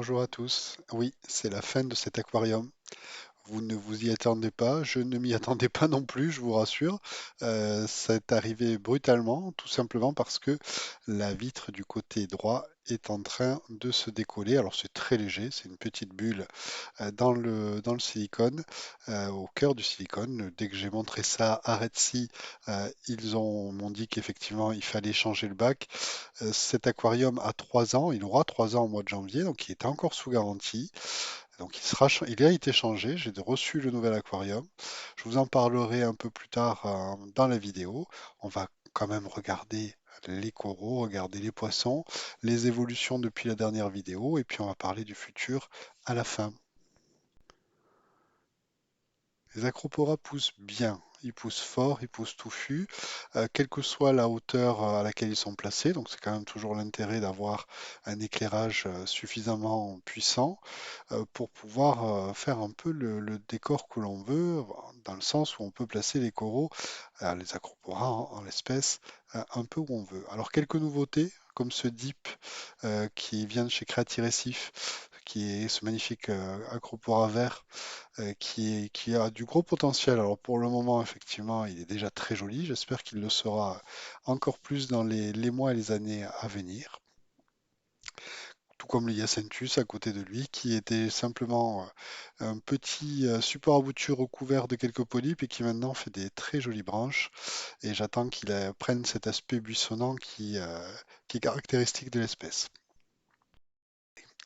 Bonjour à tous. Oui, c'est la fin de cet aquarium. Vous ne vous y attendez pas, je ne m'y attendais pas non plus, je vous rassure. Ça est arrivé brutalement, tout simplement parce que la vitre du côté droit est en train de se décoller. Alors c'est très léger, c'est une petite bulle dans le silicone, au cœur du silicone. Dès que j'ai montré ça à Retsi, m'ont dit qu'effectivement il fallait changer le bac. Cet aquarium a 3 ans, il aura 3 ans au mois de janvier, donc il est encore sous garantie. Donc il a été changé, j'ai reçu le nouvel aquarium. Je vous en parlerai un peu plus tard dans la vidéo. On va quand même regarder les coraux, regarder les poissons, les évolutions depuis la dernière vidéo, et puis on va parler du futur à la fin. Les acroporas poussent bien, ils poussent fort, ils poussent touffus, quelle que soit la hauteur à laquelle ils sont placés. Donc c'est quand même toujours l'intérêt d'avoir un éclairage suffisamment puissant pour pouvoir faire un peu le décor que l'on veut, dans le sens où on peut placer les coraux, les acroporas en l'espèce, un peu où on veut. Alors quelques nouveautés, comme ce dip qui vient de chez Creative Récif, qui est ce magnifique acropora vert qui a du gros potentiel. Alors pour le moment, effectivement, il est déjà très joli. J'espère qu'il le sera encore plus dans les mois et les années à venir. Tout comme le Hyacinthus à côté de lui, qui était simplement un petit support à bouture recouvert de quelques polypes et qui maintenant fait des très jolies branches. Et j'attends qu'il prenne cet aspect buissonnant qui est caractéristique de l'espèce.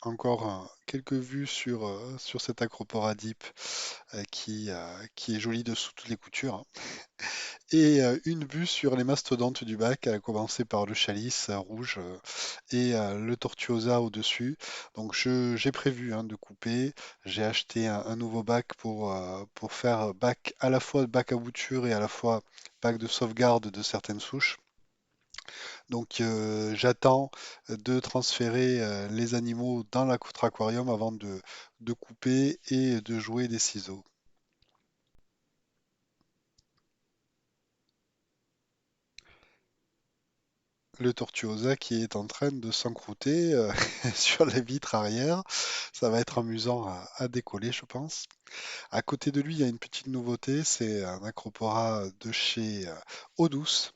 Encore quelques vues sur cet Acropora Deep qui est joli de sous toutes les coutures, hein. Et une vue sur les mastodontes du bac, à commencer par le Chalice rouge et le Tortuosa au-dessus. Donc j'ai prévu hein, de couper. J'ai acheté un nouveau bac pour faire bac à la fois bac à bouture et à la fois bac de sauvegarde de certaines souches. Donc j'attends de transférer les animaux dans notre aquarium avant de couper et de jouer des ciseaux. Le Tortuosa qui est en train de s'encrouter sur la vitre arrière. Ça va être amusant à décoller, je pense. À côté de lui, il y a une petite nouveauté, c'est un Acropora de chez Eau Douce,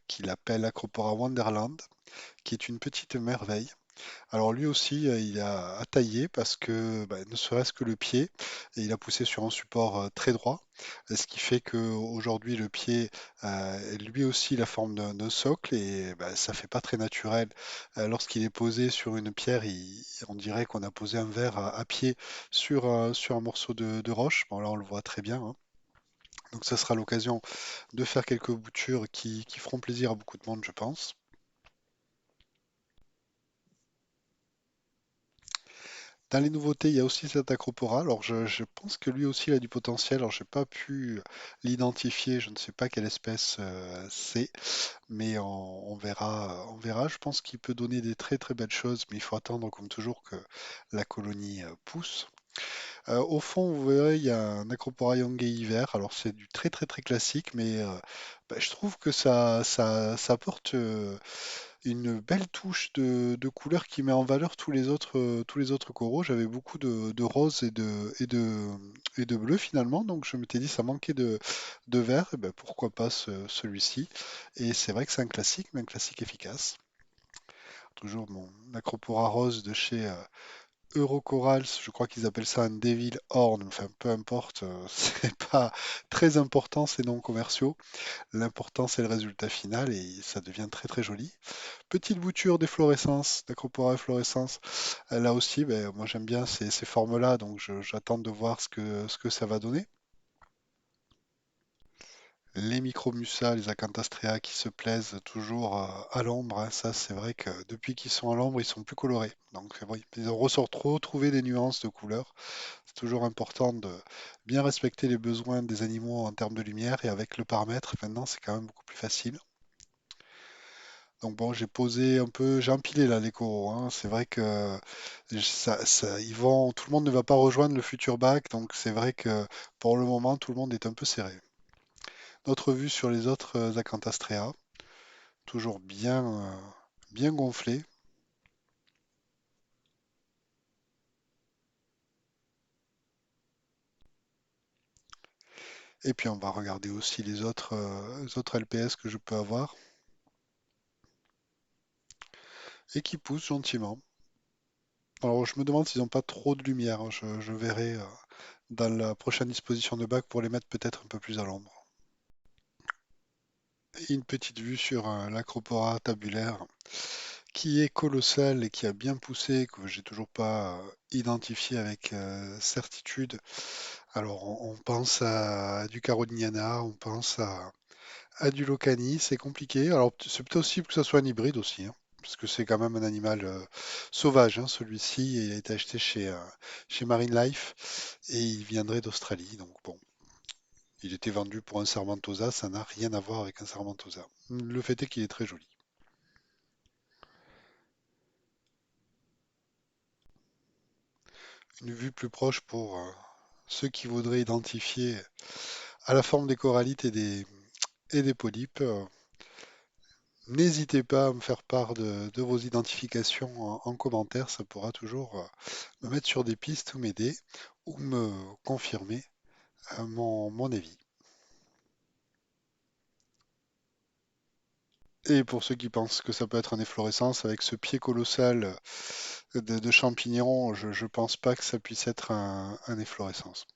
qu'il appelle Acropora Wonderland, qui est une petite merveille. Alors lui aussi, il a à tailler parce que bah, ne serait-ce que le pied, et il a poussé sur un support très droit, ce qui fait qu'aujourd'hui le pied, lui aussi, la forme d'un socle et bah, ça fait pas très naturel. Lorsqu'il est posé sur une pierre, on dirait qu'on a posé un verre à pied sur un morceau de roche. Bon là, on le voit très bien, hein. Donc ça sera l'occasion de faire quelques boutures qui feront plaisir à beaucoup de monde, je pense. Dans les nouveautés, il y a aussi cet Acropora. Alors, je pense que lui aussi il a du potentiel. Alors, je n'ai pas pu l'identifier. Je ne sais pas quelle espèce c'est, mais on verra. On verra. Je pense qu'il peut donner des très très belles choses, mais il faut attendre, comme toujours, que la colonie pousse. Au fond, vous verrez, il y a un Acropora Yongei hiver. Alors, c'est du très très très classique, mais bah, je trouve que ça apporte une belle touche de couleur qui met en valeur tous les autres coraux. J'avais beaucoup de rose et de bleu finalement, donc je m'étais dit ça manquait de vert, et ben pourquoi pas celui-ci. Et c'est vrai que c'est un classique, mais un classique efficace. Toujours mon Acropora rose de chez Eurocorals, je crois qu'ils appellent ça un Devil Horn, enfin peu importe, c'est pas très important ces noms commerciaux. L'important c'est le résultat final et ça devient très très joli. Petite bouture d'efflorescence, d'Acropora efflorescence. Là aussi, ben, moi j'aime bien ces formes-là, donc j'attends de voir ce que ça va donner. Les micromussas, les acantastréas qui se plaisent toujours à l'ombre, hein, ça c'est vrai que depuis qu'ils sont à l'ombre, ils sont plus colorés. Donc oui, ils ressortent trop, trouver des nuances de couleurs. C'est toujours important de bien respecter les besoins des animaux en termes de lumière et avec le paramètre, maintenant c'est quand même beaucoup plus facile. Donc bon, j'ai posé un peu, j'ai empilé là les coraux, hein. C'est vrai que tout le monde ne va pas rejoindre le futur bac, donc c'est vrai que pour le moment, tout le monde est un peu serré. Notre vue sur les autres Acantastréa, toujours bien gonflé. Et puis on va regarder aussi les autres LPS que je peux avoir et qui poussent gentiment. Alors je me demande s'ils n'ont pas trop de lumière, hein. Je verrai dans la prochaine disposition de bac pour les mettre peut-être un peu plus à l'ombre. Et une petite vue sur l'acropora tabulaire qui est colossal et qui a bien poussé, que j'ai toujours pas identifié avec certitude. Alors on pense à du Carolignana, on pense à du Locani, c'est compliqué. Alors c'est peut-être possible que ça soit un hybride aussi, hein, parce que c'est quand même un animal sauvage, hein, celui-ci, et il a été acheté chez Marine Life et il viendrait d'Australie. Donc bon, il était vendu pour un Sarmentosa, ça n'a rien à voir avec un Sarmentosa. Le fait est qu'il est très joli. Une vue plus proche pour ceux qui voudraient identifier à la forme des corallites et des polypes. N'hésitez pas à me faire part de vos identifications en commentaire, ça pourra toujours me mettre sur des pistes ou m'aider ou me confirmer mon avis. Et pour ceux qui pensent que ça peut être une efflorescence, avec ce pied colossal de champignon, je pense pas que ça puisse être un efflorescence.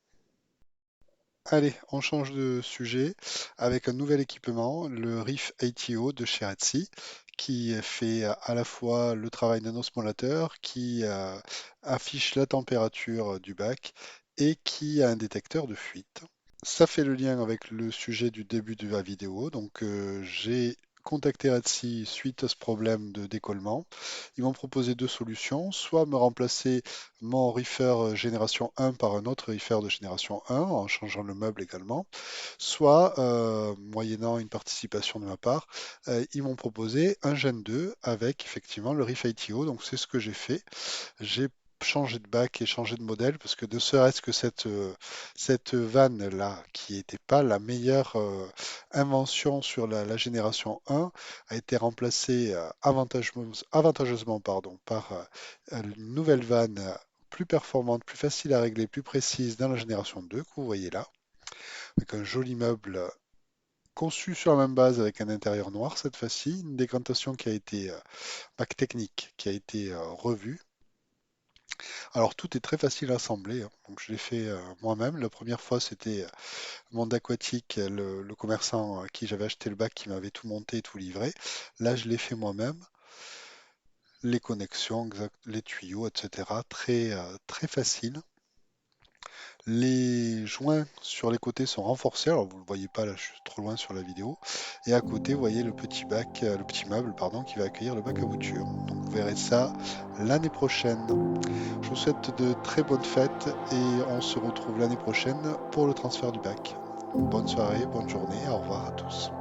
Allez, on change de sujet avec un nouvel équipement, le Reef ATO de chez Etsy, qui fait à la fois le travail d'un osmolateur, qui affiche la température du bac et qui a un détecteur de fuite. Ça fait le lien avec le sujet du début de la vidéo. Donc, j'ai contacté Etsy suite à ce problème de décollement. Ils m'ont proposé deux solutions, soit me remplacer mon reefer génération 1 par un autre reefer de génération 1 en changeant le meuble également, soit, moyennant une participation de ma part, ils m'ont proposé un Gen 2 avec effectivement le Reef ITO. Donc, c'est ce que j'ai fait. J'ai changé de bac et changé de modèle parce que ne serait-ce que cette vanne-là, qui n'était pas la meilleure invention sur la génération 1, a été remplacée avantageusement pardon, par une nouvelle vanne plus performante, plus facile à régler, plus précise dans la génération 2 que vous voyez là, avec un joli meuble conçu sur la même base avec un intérieur noir cette fois-ci, une décantation qui a été bac technique, qui a été revue. Alors tout est très facile à assembler, hein. Donc je l'ai fait moi-même. La première fois, c'était Monde Aquatique, le commerçant à qui j'avais acheté le bac, qui m'avait tout monté, tout livré. Là, je l'ai fait moi-même. Les connexions, les tuyaux, etc. Très facile. Les joints sur les côtés sont renforcés. Alors vous ne le voyez pas là, je suis trop loin sur la vidéo. Et à côté, vous voyez le petit bac, le petit meuble, pardon, qui va accueillir le bac à bouture. Donc vous verrez ça l'année prochaine. Je vous souhaite de très bonnes fêtes et on se retrouve l'année prochaine pour le transfert du bac. Bonne soirée, bonne journée, au revoir à tous.